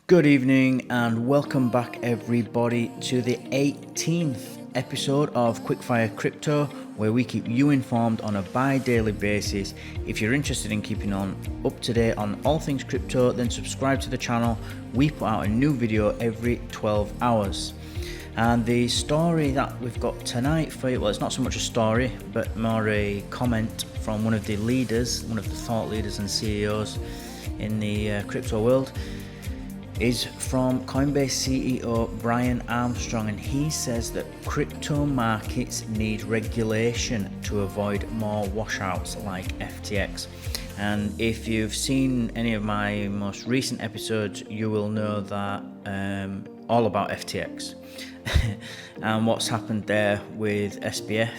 Good evening and welcome back everybody to the 18th episode of Quickfire Crypto, where we keep you informed on a bi-daily basis. If you're interested in keeping up to date on all things crypto, then subscribe to the channel. We put out a new video every 12 hours. And the story that we've got tonight for you, well, it's not so much a story, but more a comment from one of the leaders, one of the thought leaders and CEOs in the crypto world, is from Coinbase CEO Brian Armstrong, and he says that crypto markets need regulation to avoid more washouts like FTX. And if you've seen any of my most recent episodes, you will know that all about FTX and what's happened there with SBF,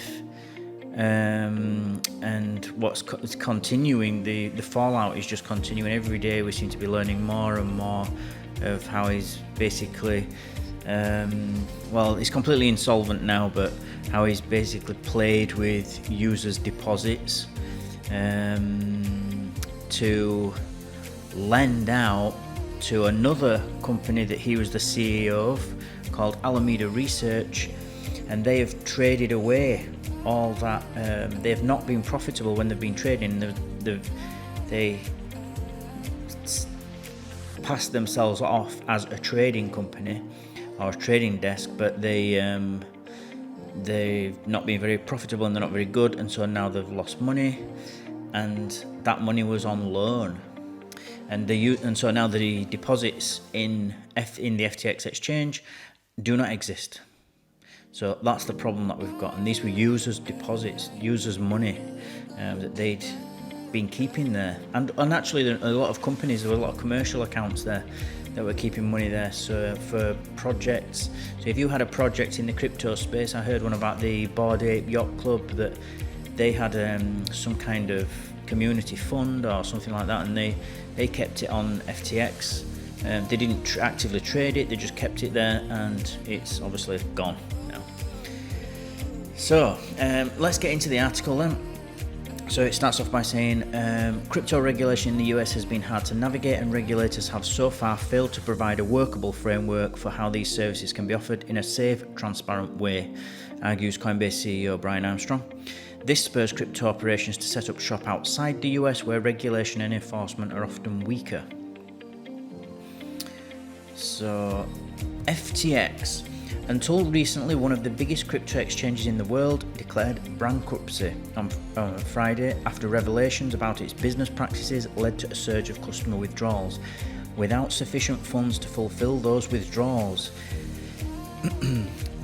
and what's continuing. The fallout is just continuing. Every day we seem to be learning more and more of how he's basically, he's completely insolvent now, but how he's basically played with users' deposits to lend out to another company that he was the CEO of called Alameda Research, and they have traded away all that. They have not been profitable when they've been trading. They passed themselves off as a trading company or a trading desk, but they've not been very profitable and they're not very good, and so now they've lost money, and that money was on loan, and so now the deposits in the FTX exchange do not exist. So that's the problem that we've got, and these were users' deposits, users' money that they'd been keeping there, and actually there are a lot of companies, there were a lot of commercial accounts there that were keeping money there, so for projects. So if you had a project in the crypto space, I heard one about the Bored Ape Yacht Club, that they had some kind of community fund or something like that, and they kept it on FTX. They didn't actively trade it, they just kept it there, and it's obviously gone now. So let's get into the article then. So it starts off by saying, crypto regulation in the US has been hard to navigate, and regulators have so far failed to provide a workable framework for how these services can be offered in a safe, transparent way, argues Coinbase CEO Brian Armstrong. This spurs crypto operations to set up shop outside the US, where regulation and enforcement are often weaker. So, FTX. Until recently, one of the biggest crypto exchanges in the world declared bankruptcy on Friday after revelations about its business practices led to a surge of customer withdrawals, without sufficient funds to fulfill those withdrawals.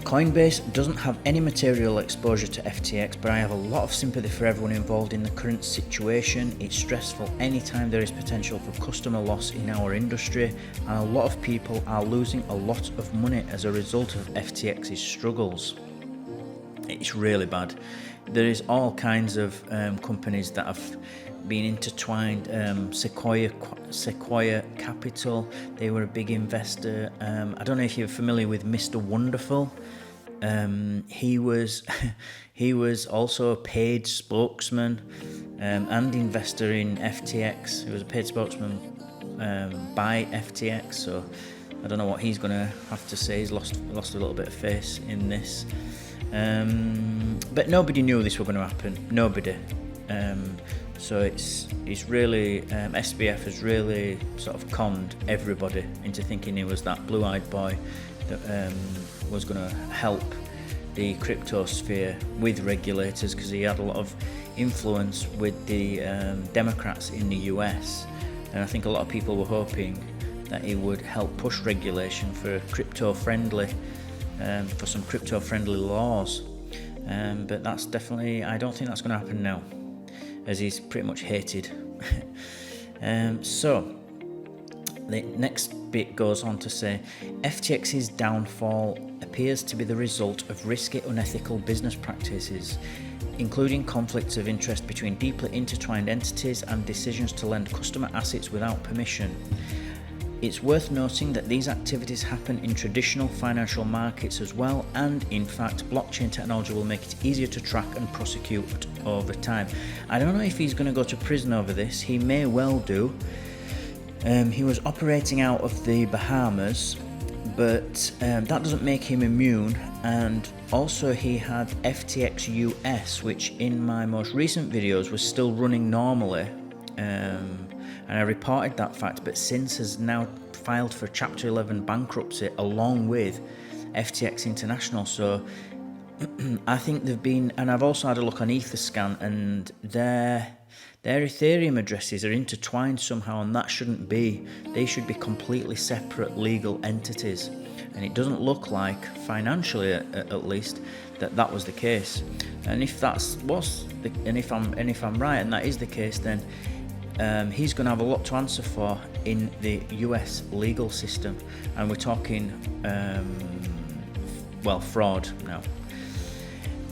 Coinbase doesn't have any material exposure to FTX, but I have a lot of sympathy for everyone involved in the current situation. It's stressful anytime there is potential for customer loss in our industry, and a lot of people are losing a lot of money as a result of FTX's struggles. It's really bad. There is all kinds of companies that have been intertwined. Sequoia Capital, they were a big investor. I don't know if you're familiar with Mr. Wonderful. He was also a paid spokesman and investor in FTX. He was a paid spokesman by FTX, so I don't know what he's going to have to say. He's lost a little bit of face in this. But nobody knew this was going to happen. Nobody. So it's really, SBF has really sort of conned everybody into thinking he was that blue-eyed boy that was going to help the crypto sphere with regulators, because he had a lot of influence with the Democrats in the US, and I think a lot of people were hoping that he would help push regulation for crypto-friendly, for some crypto-friendly laws, but that's definitely, I don't think that's going to happen now, as he's pretty much hated. So the next bit goes on to say, FTX's downfall appears to be the result of risky, unethical business practices, including conflicts of interest between deeply intertwined entities and decisions to lend customer assets without permission. It's worth noting that these activities happen in traditional financial markets as well, and in fact, blockchain technology will make it easier to track and prosecute over time. I don't know if he's going to go to prison over this. He may well do. He was operating out of the Bahamas, but that doesn't make him immune. And also he had FTX US, which in my most recent videos was still running normally, and I reported that fact, but since has now filed for Chapter 11 bankruptcy along with FTX International. So I think they've been, and I've also had a look on Etherscan, and their Ethereum addresses are intertwined somehow, and that shouldn't be. They should be completely separate legal entities, and it doesn't look like, financially at least, that was the case. And if if I'm right, and that is the case, then he's going to have a lot to answer for in the US legal system, and we're talking fraud now.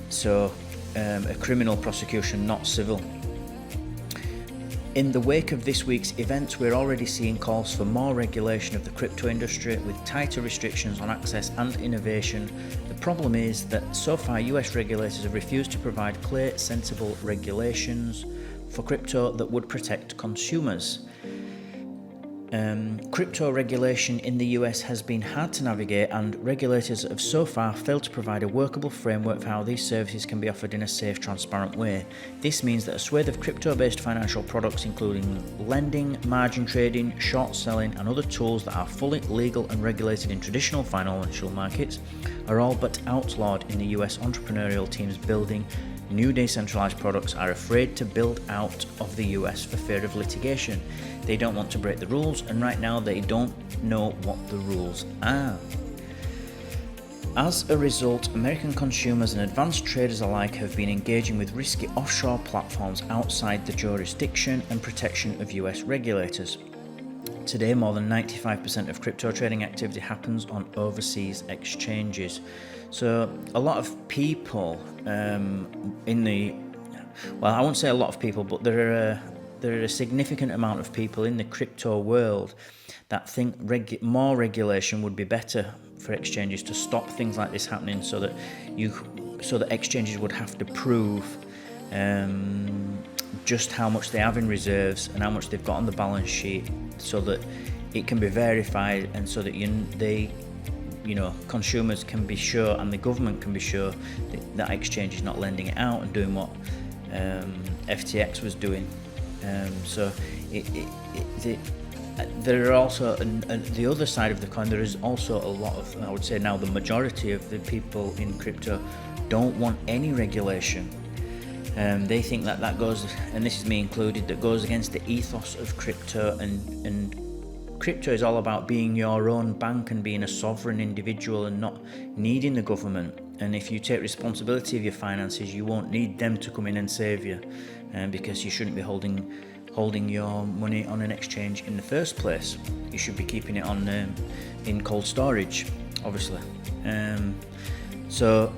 So a criminal prosecution, not civil. In the wake of this week's events, we're already seeing calls for more regulation of the crypto industry with tighter restrictions on access and innovation. The problem is that so far US regulators have refused to provide clear, sensible regulations for crypto that would protect consumers. Crypto regulation in the US has been hard to navigate, and regulators have so far failed to provide a workable framework for how these services can be offered in a safe, transparent way. This means that a swathe of crypto-based financial products, including lending, margin trading, short selling, and other tools that are fully legal and regulated in traditional financial markets, are all but outlawed in the US. Entrepreneurial teams building new decentralized products are afraid to build out of the US for fear of litigation. They don't want to break the rules, and right now they don't know what the rules are. As a result, American consumers and advanced traders alike have been engaging with risky offshore platforms outside the jurisdiction and protection of US regulators. Today, more than 95% of crypto trading activity happens on overseas exchanges. So a lot of people I won't say a lot of people, but there are a significant amount of people in the crypto world that think more regulation would be better for exchanges to stop things like this happening, so that exchanges would have to prove just how much they have in reserves and how much they've got on the balance sheet, so that it can be verified, and so that consumers can be sure and the government can be sure that exchange is not lending it out and doing what FTX was doing. There are also, the other side of the coin, there is also a lot of, I would say now the majority of the people in crypto don't want any regulation. They think that goes, and this is me included, that goes against the ethos of crypto, and crypto is all about being your own bank and being a sovereign individual and not needing the government. And if you take responsibility of your finances, you won't need them to come in and save you, because you shouldn't be holding your money on an exchange in the first place. You should be keeping it on in cold storage, obviously. So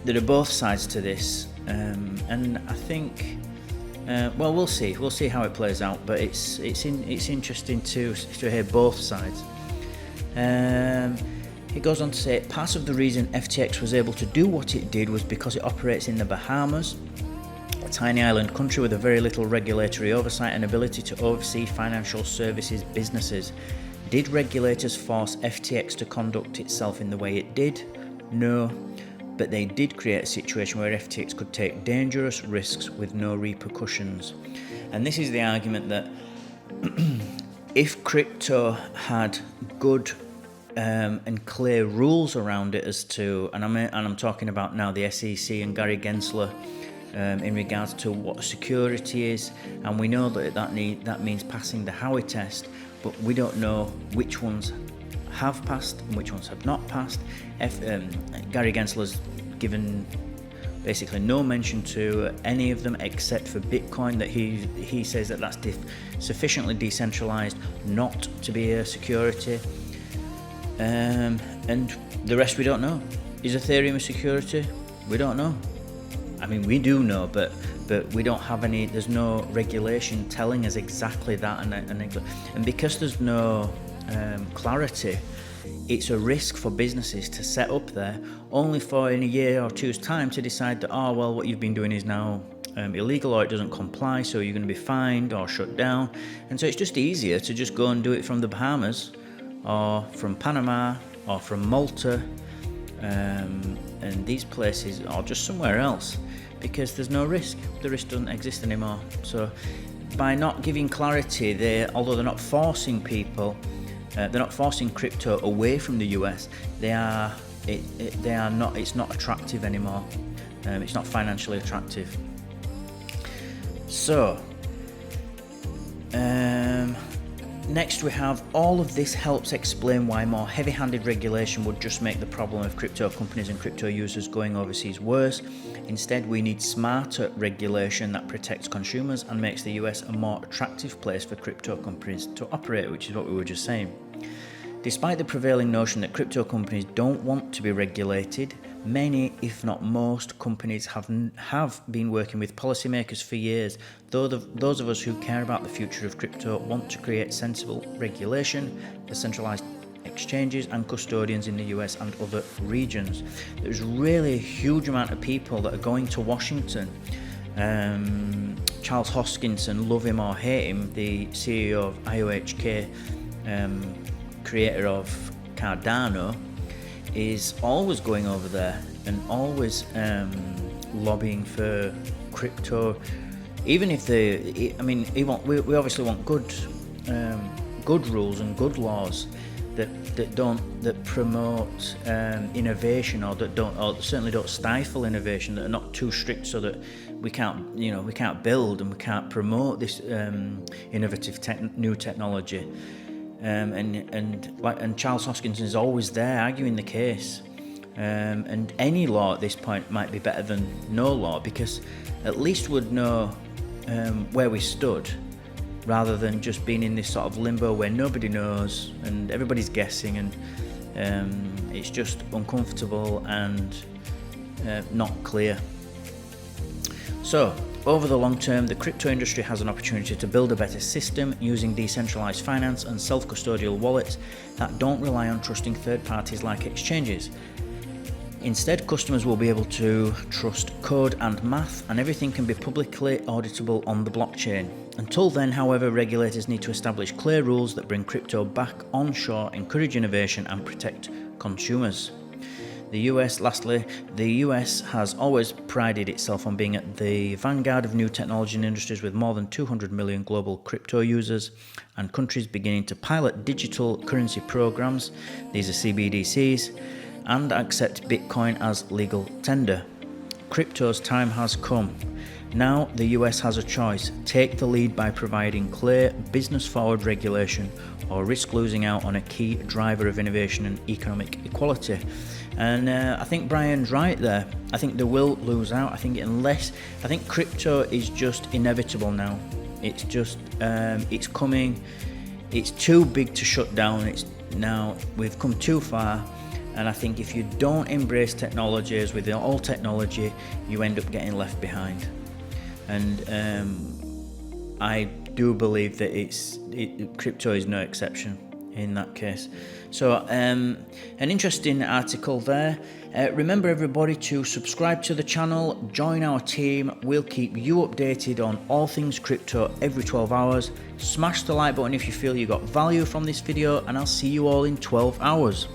there are both sides to this, and I think we'll see how it plays out, but it's interesting to hear both sides. It goes on to say, part of the reason FTX was able to do what it did was because it operates in the Bahamas, a tiny island country with a very little regulatory oversight and ability to oversee financial services businesses. Did regulators force FTX to conduct itself in the way it did? No, but they did create a situation where FTX could take dangerous risks with no repercussions. And this is the argument that if crypto had good and clear rules around it as to, and I'm talking about now the SEC and Gary Gensler, in regards to what security is, and we know that means passing the Howey test, but we don't know which ones have passed and which ones have not passed. Gary Gensler's given basically no mention to any of them except for Bitcoin, that he says that's sufficiently decentralized not to be a security, and the rest we don't know. Is Ethereum a security? We don't know. I mean, we do know, but we don't have any. There's no regulation telling us exactly that, and because there's no clarity, it's a risk for businesses to set up there, only for in a year or two's time to decide that what you've been doing is now illegal or it doesn't comply, so you're going to be fined or shut down. And so it's just easier to just go and do it from the Bahamas or from Panama or from Malta and these places, or just somewhere else, because there's no risk. The risk doesn't exist anymore. So by not giving clarity, although they're not forcing people, they're not forcing crypto away from the US. It's not attractive anymore. It's not financially attractive. So next we have, all of this helps explain why more heavy-handed regulation would just make the problem of crypto companies and crypto users going overseas worse. Instead, we need smarter regulation that protects consumers and makes the US a more attractive place for crypto companies to operate, which is what we were just saying. Despite the prevailing notion that crypto companies don't want to be regulated, many, if not most, companies have been working with policymakers for years. Those of us who care about the future of crypto want to create sensible regulation for centralized exchanges and custodians in the US and other regions. There's really a huge amount of people that are going to Washington. Charles Hoskinson, love him or hate him, the CEO of IOHK, creator of Cardano, is always going over there and always lobbying for crypto. Even if we obviously want good rules and good laws that promote innovation, or certainly don't stifle innovation, that are not too strict, so that we can't build and we can't promote this innovative new technology. And Charles Hoskinson is always there arguing the case. And any law at this point might be better than no law, because at least we'd know where we stood, rather than just being in this sort of limbo where nobody knows and everybody's guessing, and it's just uncomfortable and not clear. So, over the long term, the crypto industry has an opportunity to build a better system using decentralized finance and self-custodial wallets that don't rely on trusting third parties like exchanges. Instead, customers will be able to trust code and math, and everything can be publicly auditable on the blockchain. Until then, however, regulators need to establish clear rules that bring crypto back onshore, encourage innovation, and protect consumers. The US has always prided itself on being at the vanguard of new technology and industries, with more than 200 million global crypto users and countries beginning to pilot digital currency programs, these are CBDCs, and accept Bitcoin as legal tender. Crypto's time has come. Now the US has a choice: take the lead by providing clear, business-forward regulation, or risk losing out on a key driver of innovation and economic equality. And I think Brian's right there. I think they will lose out. I think crypto is just inevitable now. It's just, it's coming. It's too big to shut down. We've come too far. And I think if you don't embrace technology, as with all technology, you end up getting left behind. And I do believe that crypto is no exception in that case. So an interesting article there. Remember, everybody, to subscribe to the channel, join our team. We'll keep you updated on all things crypto every 12 hours. Smash the like button if you feel you got value from this video, and I'll see you all in 12 hours.